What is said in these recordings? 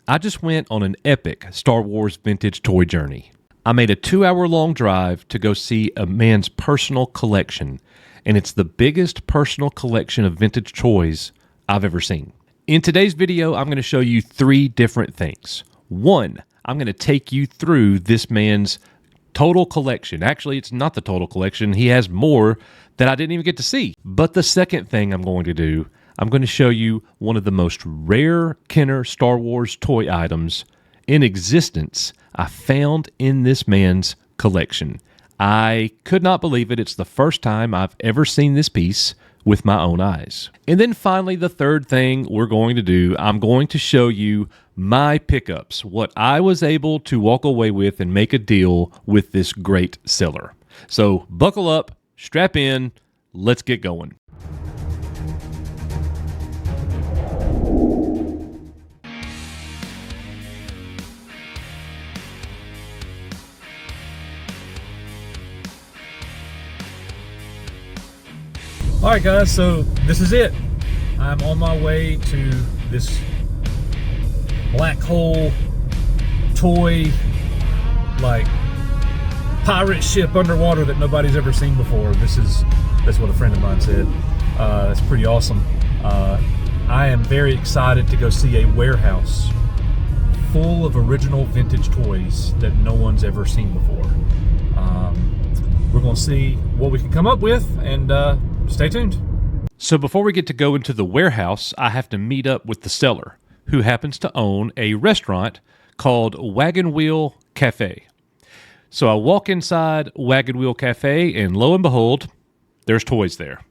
I just went on an epic Star Wars vintage toy journey. I made a 2-hour-long drive to go see a man's personal collection, and it's the biggest personal collection of vintage toys I've ever seen. In today's video, I'm going to show you 3 different things. 1, I'm going to take you through this man's total collection. Actually, it's not the total collection. He has more that I didn't even get to see. But the second thing I'm going to do, I'm going to show you one of the most rare Kenner Star Wars toy items in existence I found in this man's collection. I could not believe it. It's the first time I've ever seen this piece with my own eyes. And then finally, the third thing we're going to do, I'm going to show you my pickups, what I was able to walk away with and make a deal with this great seller. So buckle up, strap in, let's get going. All right, guys, so this is it. I'm on my way to this black hole toy, like pirate ship underwater that nobody's ever seen before. That's what a friend of mine said. It's pretty awesome. I am very excited to go see a warehouse full of original vintage toys that no one's ever seen before. We're gonna see what we can come up with, and stay tuned. So before we get to go into the warehouse, I have to meet up with the seller, who happens to own a restaurant called Wagon Wheel Cafe. So I walk inside Wagon Wheel Cafe, and lo and behold, there's toys there.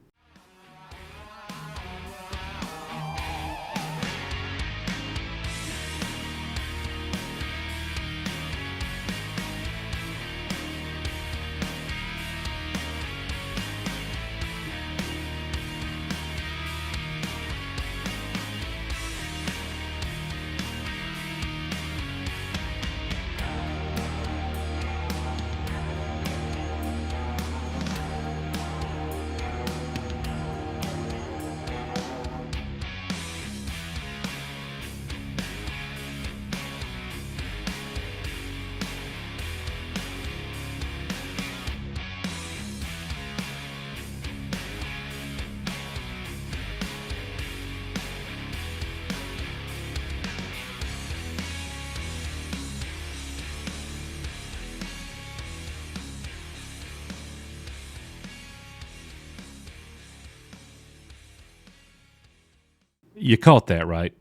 You caught that, right?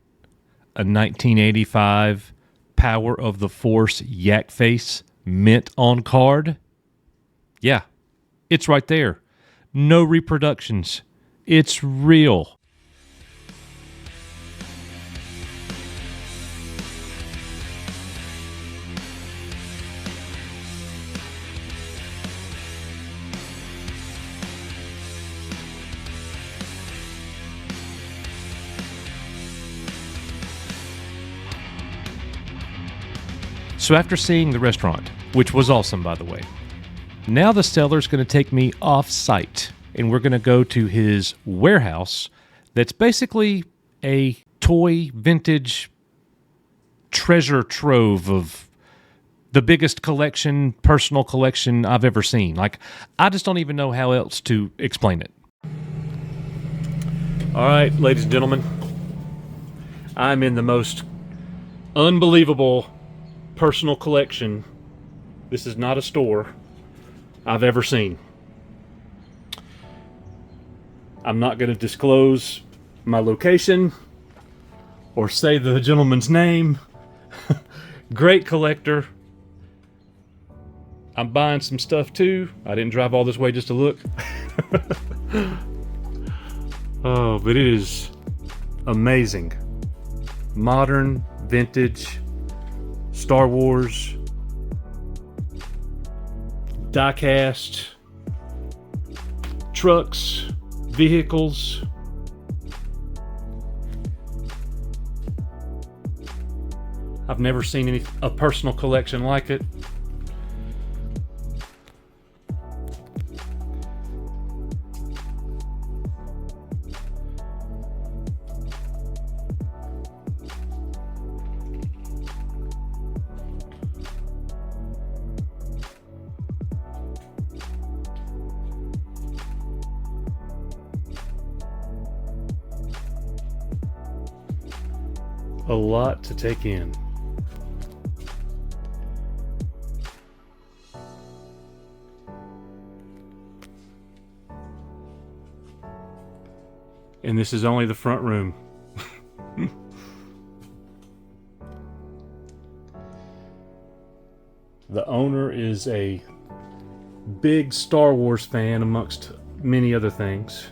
A 1985 Power of the Force Yak Face mint on card? Yeah, it's right there. No reproductions. It's real. So after seeing the restaurant, which was awesome by the way, now the seller's going to take me off-site and we're going to go to his warehouse that's basically a toy vintage treasure trove of the biggest collection, personal collection I've ever seen. Like, I just don't even know how else to explain it. All right, ladies and gentlemen, I'm in the most unbelievable personal collection, this is not a store, I've ever seen. I'm not going to disclose my location or say the gentleman's name. Great collector. I'm buying some stuff too. I didn't drive all this way just to look. Oh, but it is amazing. Modern, vintage, Star Wars, die-cast, trucks, vehicles. I've never seen a personal collection like it. a lot to take in. And this is only the front room. The owner is a big Star Wars fan, amongst many other things.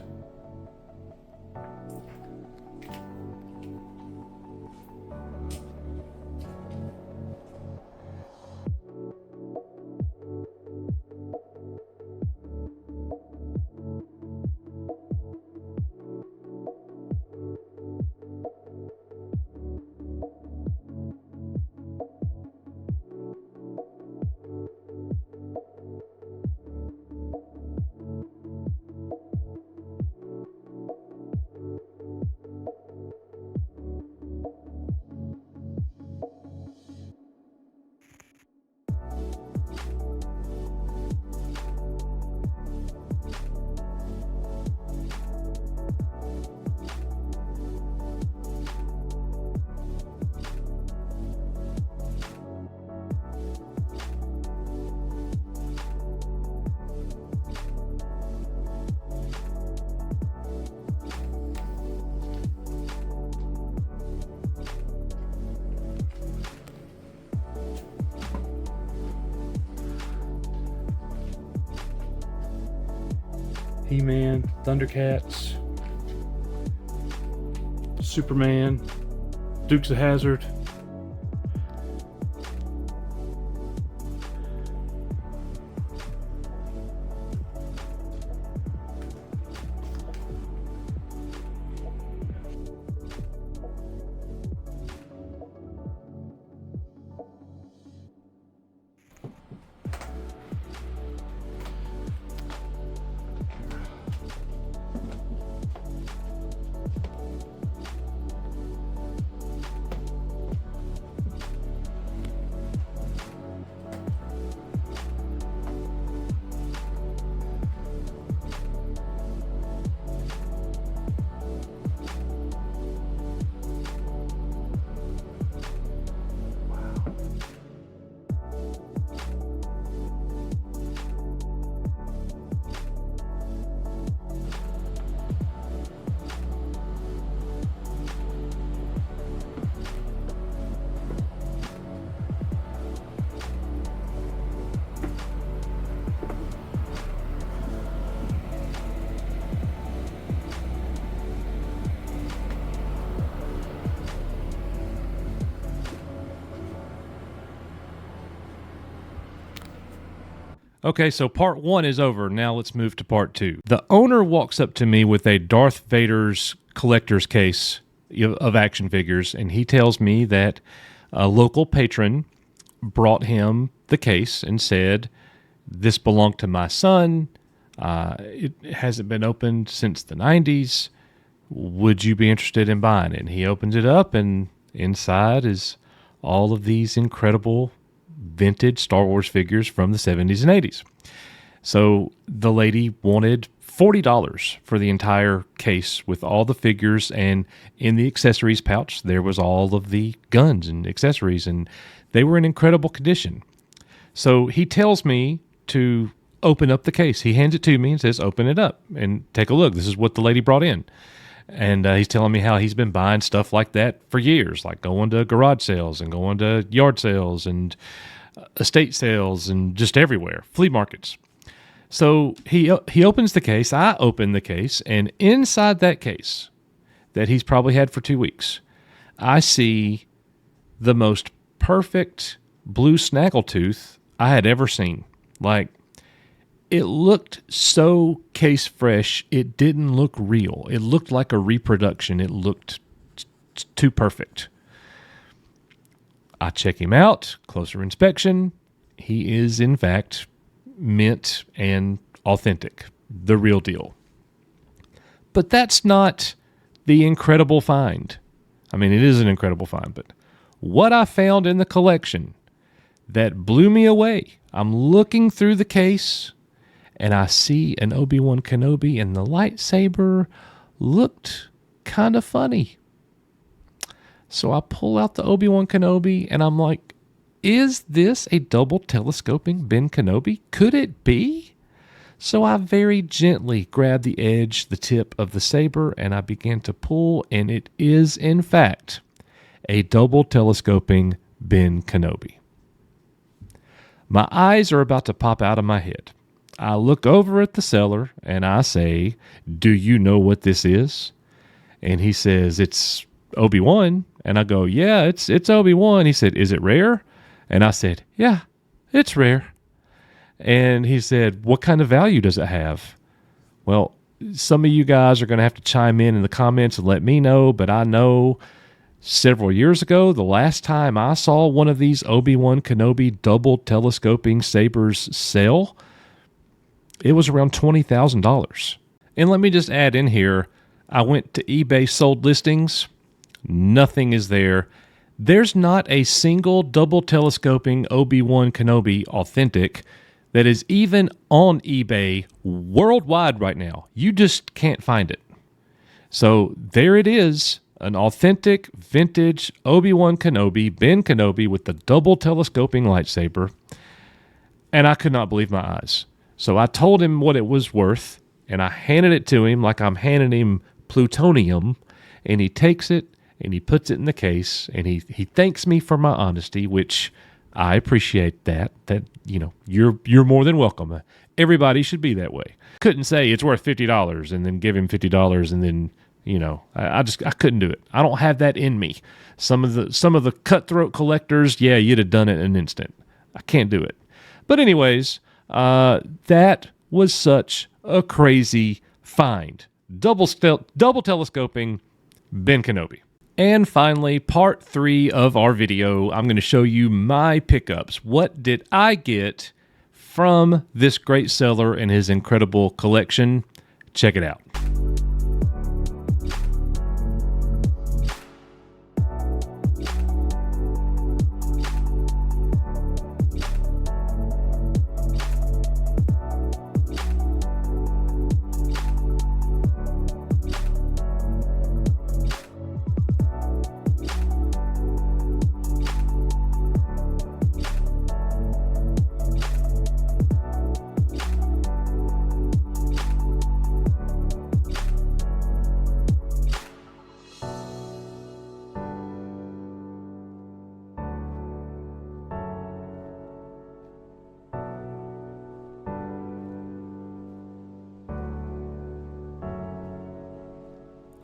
He-Man, Thundercats, Superman, Dukes of Hazzard. Okay, so part one is over. Now let's move to part two. The owner walks up to me with a Darth Vader's collector's case of action figures, and he tells me that a local patron brought him the case and said, "This belonged to my son. It hasn't been opened since the 90s. Would you be interested in buying it?" And he opens it up, and inside is all of these incredible vintage Star Wars figures from the 70s and 80s. So the lady wanted $40 for the entire case with all the figures, and in the accessories pouch there was all of the guns and accessories, and they were in incredible condition. So he tells me to open up the case. He hands it to me and says, "Open it up and take a look. This is what the lady brought in." And he's telling me how he's been buying stuff like that for years, like going to garage sales and going to yard sales and estate sales and just everywhere, flea markets. So he opens the case, I open the case, and inside that case that he's probably had for 2 weeks, I see the most perfect blue snaggletooth I had ever seen. Like, it looked so case fresh, it didn't look real. It looked like a reproduction. It looked too perfect. I check him out, closer inspection. He is, in fact, mint and authentic, the real deal. But that's not the incredible find. I mean, it is an incredible find, but what I found in the collection that blew me away, I'm looking through the case, and I see an Obi-Wan Kenobi, and the lightsaber looked kind of funny. So I pull out the Obi-Wan Kenobi and I'm like, is this a double telescoping Ben Kenobi? Could it be? So I very gently grabbed the edge, the tip of the saber, and I began to pull, and it is, in fact, a double telescoping Ben Kenobi. My eyes are about to pop out of my head. I look over at the seller and I say, do you know what this is? And he says, it's Obi-Wan. And I go, yeah, it's Obi-Wan. He said, is it rare? And I said, yeah, it's rare. And he said, what kind of value does it have? Well, some of you guys are going to have to chime in the comments and let me know, but I know several years ago, the last time I saw one of these Obi-Wan Kenobi double telescoping sabers sell, it was around $20,000. And let me just add in here, I went to eBay sold listings. Nothing is there. There's not a single double telescoping Obi-Wan Kenobi authentic that is even on eBay worldwide right now. You just can't find it. So there it is, an authentic vintage Obi-Wan Kenobi, Ben Kenobi with the double telescoping lightsaber. And I could not believe my eyes. So I told him what it was worth, and I handed it to him like I'm handing him plutonium, and he takes it and he puts it in the case, and he thanks me for my honesty, which I appreciate that you know, you're more than welcome. Everybody should be that way. Couldn't say it's worth $50 and then give him $50 and then, you know, I couldn't do it. I don't have that in me. Some of the cutthroat collectors, yeah, you'd have done it in an instant. I can't do it. But anyways, that was such a crazy find. Double telescoping Ben Kenobi. And finally, part 3 of our video, I'm going to show you my pickups. What did I get from this great seller and his incredible collection? Check it out.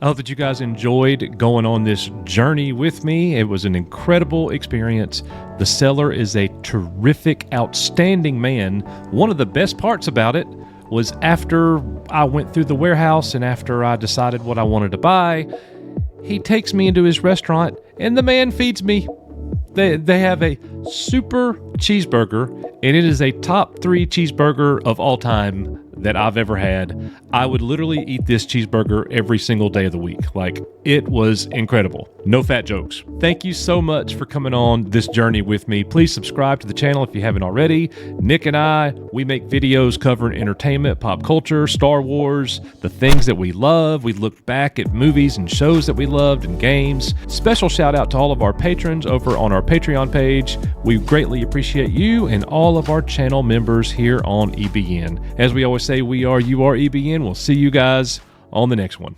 I hope that you guys enjoyed going on this journey with me. It was an incredible experience. The seller is a terrific, outstanding man. One of the best parts about it was after I went through the warehouse and after I decided what I wanted to buy, he takes me into his restaurant and the man feeds me. They have a super cheeseburger, and it is a top 3 cheeseburger of all time that I've ever had. I would literally eat this cheeseburger every single day of the week. Like, it was incredible. No fat jokes. Thank you so much for coming on this journey with me. Please subscribe to the channel if you haven't already. Nick and I, we make videos covering entertainment, pop culture, Star Wars, the things that we love. We look back at movies and shows that we loved and games. Special shout out to all of our patrons over on our Patreon page. We greatly appreciate you and all of our channel members here on EBN. As we always say, we are, you are EBN. We'll see you guys on the next one.